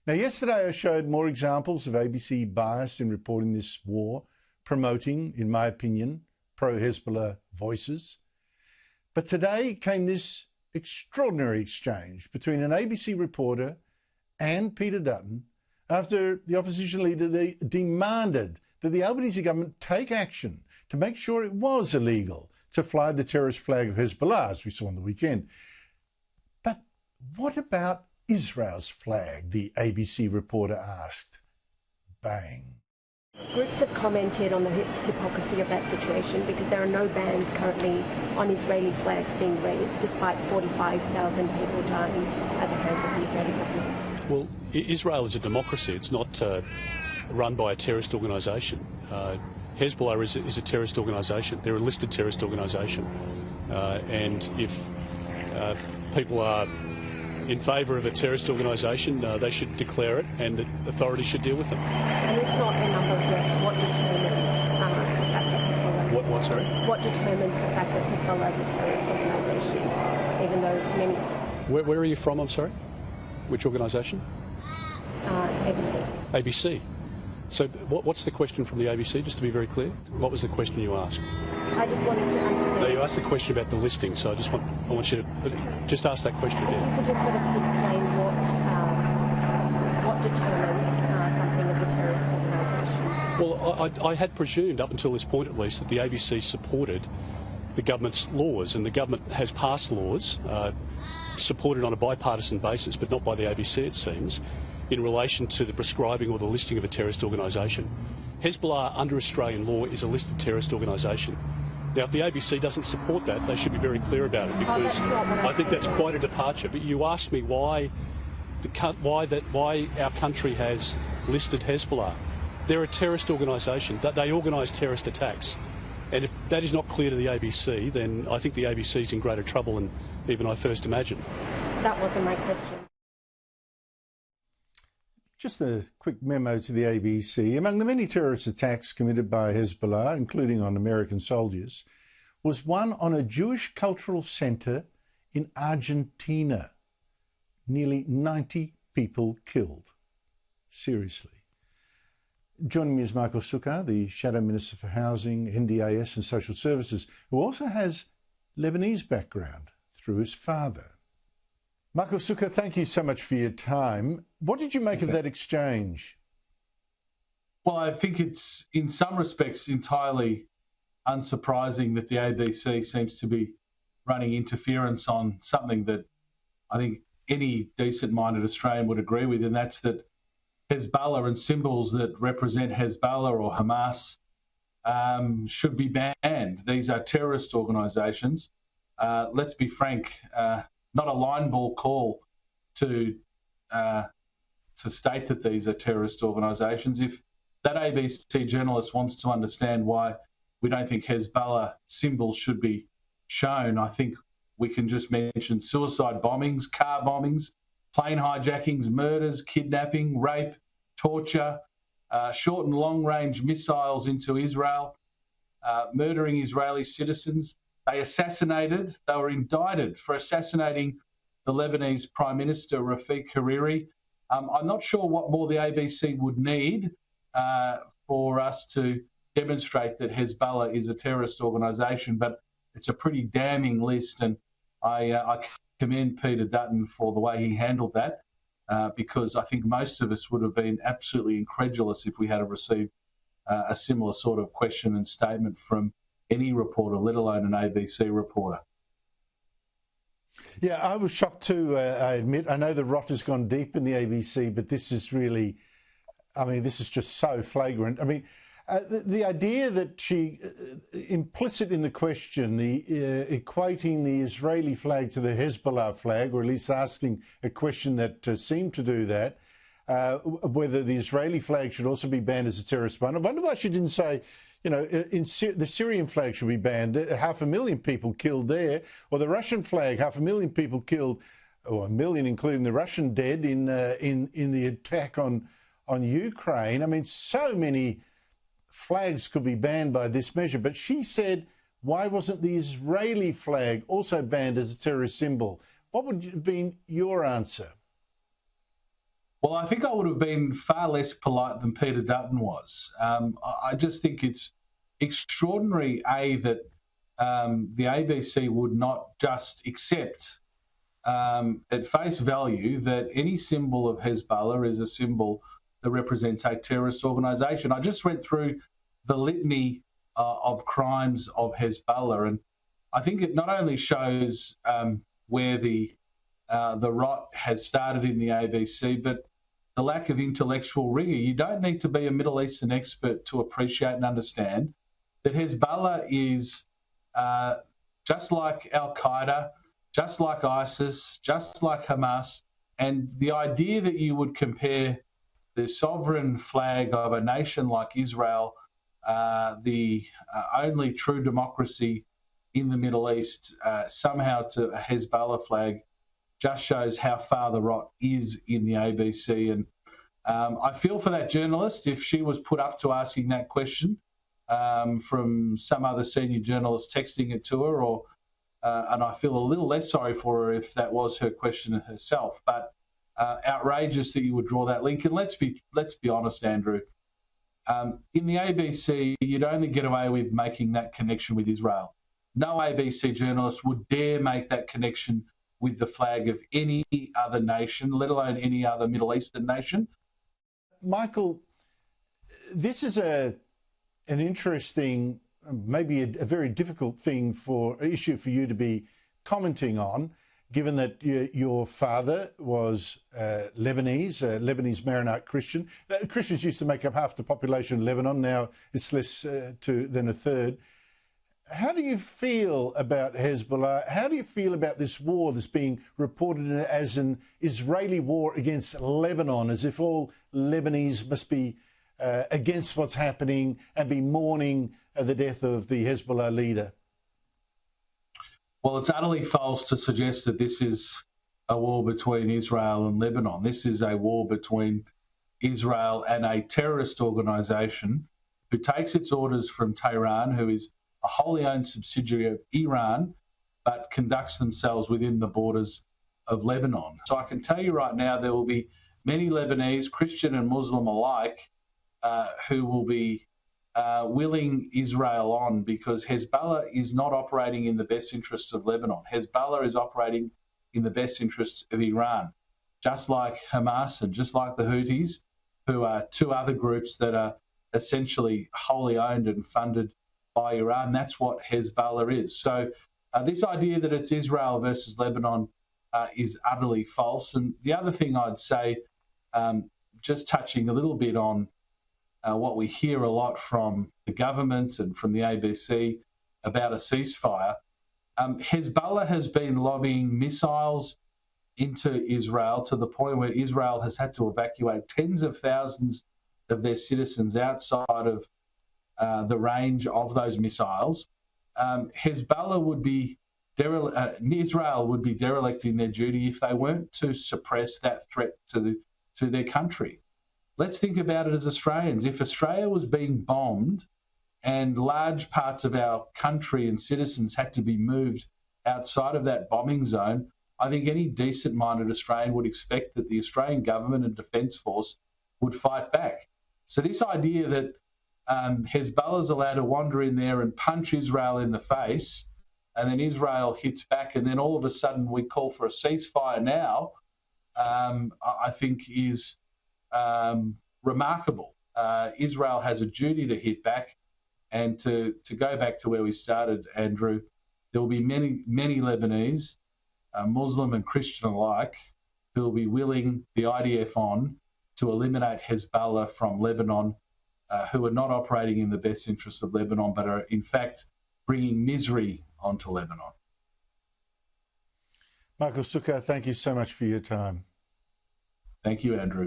Now, yesterday I showed more examples of ABC bias in reporting this war, promoting, in my opinion, pro-Hezbollah voices. But today came this extraordinary exchange between an ABC reporter and Peter Dutton after the opposition leader demanded that the Albanese government take action to make sure it was illegal to fly the terrorist flag of Hezbollah, as we saw on the weekend. But what about Israel's flag, the ABC reporter asked. Bang. Groups have commented on the hypocrisy of that situation because there are no bans currently on Israeli flags being raised, despite 45,000 people dying at the hands of the Israeli government. Well, Israel is a democracy. It's not run by a terrorist organisation. Hezbollah is a terrorist organisation. They're a listed terrorist organisation. And if people are in favour of a terrorist organisation, they should declare it and the authorities should deal with them. And if not the number of deaths, what determines the fact that Hezbollah... What, sorry? What determines the fact that Hezbollah is a terrorist organisation, even though many... Where are you from, I'm sorry? Which organisation? ABC. ABC. So what's the question from the ABC, just to be very clear? What was the question you asked? I just wanted to understand... No, you asked the question about the listing, so I want you to just ask that question again. If you could just sort of explain what determines something of a terrorist organisation. Well, I had presumed, up until this point at least, that the ABC supported the government's laws, and the government has passed laws supported on a bipartisan basis, but not by the ABC, it seems, in relation to the prescribing or the listing of a terrorist organisation. Hezbollah, under Australian law, is a listed terrorist organisation. Now, if the ABC doesn't support that, they should be very clear about it, because I think that's quite a departure. But you asked me why our country has listed Hezbollah. They're a terrorist organisation. They organise terrorist attacks. And if that is not clear to the ABC, then I think the ABC is in greater trouble than even I first imagined. That wasn't my question. Just a quick memo to the ABC. Among the many terrorist attacks committed by Hezbollah, including on American soldiers, was one on a Jewish cultural centre in Argentina. Nearly 90 people killed. Seriously. Joining me is Michael Sukkar, the Shadow Minister for Housing, NDIS and Social Services, who also has Lebanese background through his father. Michael Sukkar, thank you so much for your time. What did you make of that exchange? Well, I think it's, in some respects, entirely unsurprising that the ABC seems to be running interference on something that I think any decent-minded Australian would agree with, and that's that Hezbollah and symbols that represent Hezbollah or Hamas should be banned. These are terrorist organisations. Let's be frank, not a line ball call to state that these are terrorist organisations. If that ABC journalist wants to understand why we don't think Hezbollah symbols should be shown, I think we can just mention suicide bombings, car bombings, plane hijackings, murders, kidnapping, rape, torture, short and long-range missiles into Israel, murdering Israeli citizens. They were indicted for assassinating the Lebanese Prime Minister, Rafik Hariri. I'm not sure what more the ABC would need for us to demonstrate that Hezbollah is a terrorist organisation, but it's a pretty damning list, and I commend Peter Dutton for the way he handled that, because I think most of us would have been absolutely incredulous if we had received a similar sort of question and statement from any reporter, let alone an ABC reporter. Yeah, I was shocked too, I admit. I know the rot has gone deep in the ABC, but this is really, I mean, this is just so flagrant. I mean, the idea that she, implicit in the question, equating the Israeli flag to the Hezbollah flag, or at least asking a question that seemed to do that, whether the Israeli flag should also be banned as a terrorist one. I wonder why she didn't say, you know, the Syrian flag should be banned, 500,000 people killed there, or the Russian flag, 500,000 people killed, or 1 million, including the Russian dead in the attack on Ukraine. I mean, so many flags could be banned by this measure. But she said, why wasn't the Israeli flag also banned as a terrorist symbol? What would have been your answer? Well, I think I would have been far less polite than Peter Dutton was. I just think it's extraordinary, that the ABC would not just accept at face value that any symbol of Hezbollah is a symbol that represents a terrorist organisation. I just went through the litany of crimes of Hezbollah, and I think it not only shows where the rot has started in the ABC, but the lack of intellectual rigour. You don't need to be a Middle Eastern expert to appreciate and understand that Hezbollah is just like Al-Qaeda, just like ISIS, just like Hamas, and the idea that you would compare the sovereign flag of a nation like Israel, the only true democracy in the Middle East, somehow to a Hezbollah flag, just shows how far the rot is in the ABC. And I feel for that journalist if she was put up to asking that question from some other senior journalist texting it to her, or and I feel a little less sorry for her if that was her question herself. But outrageous that you would draw that link. And let's be honest, Andrew. In the ABC, you'd only get away with making that connection with Israel. No ABC journalist would dare make that connection with the flag of any other nation, let alone any other Middle Eastern nation. Michael, this is an interesting, maybe a very difficult issue for you to be commenting on, given that your father was Lebanese Maronite Christian. Christians used to make up half the population of Lebanon. Now it's less than a third. How do you feel about Hezbollah? How do you feel about this war that's being reported as an Israeli war against Lebanon, as if all Lebanese must be against what's happening and be mourning the death of the Hezbollah leader? Well, it's utterly false to suggest that this is a war between Israel and Lebanon. This is a war between Israel and a terrorist organisation who takes its orders from Tehran, who is a wholly owned subsidiary of Iran, but conducts themselves within the borders of Lebanon. So I can tell you right now, there will be many Lebanese, Christian and Muslim alike, who will be willing Israel on, because Hezbollah is not operating in the best interests of Lebanon. Hezbollah is operating in the best interests of Iran, just like Hamas and just like the Houthis, who are two other groups that are essentially wholly owned and funded by Iran. That's what Hezbollah is. So this idea that it's Israel versus Lebanon is utterly false. And the other thing I'd say, just touching a little bit on what we hear a lot from the government and from the ABC about a ceasefire, Hezbollah has been lobbying missiles into Israel to the point where Israel has had to evacuate tens of thousands of their citizens outside of the range of those missiles. Hezbollah would be Israel would be derelict in their duty if they weren't to suppress that threat to their country. Let's think about it as Australians. If Australia was being bombed and large parts of our country and citizens had to be moved outside of that bombing zone, I think any decent-minded Australian would expect that the Australian government and Defence Force would fight back. So this idea that Hezbollah is allowed to wander in there and punch Israel in the face, and then Israel hits back, and then all of a sudden we call for a ceasefire now, I think is remarkable. Israel has a duty to hit back, and to go back to where we started, Andrew, there will be many Lebanese, Muslim and Christian alike, who will be willing the IDF on to eliminate Hezbollah from Lebanon, who are not operating in the best interests of Lebanon, but are in fact bringing misery onto Lebanon. Michael Sukkar, thank you so much for your time. Thank you, Andrew.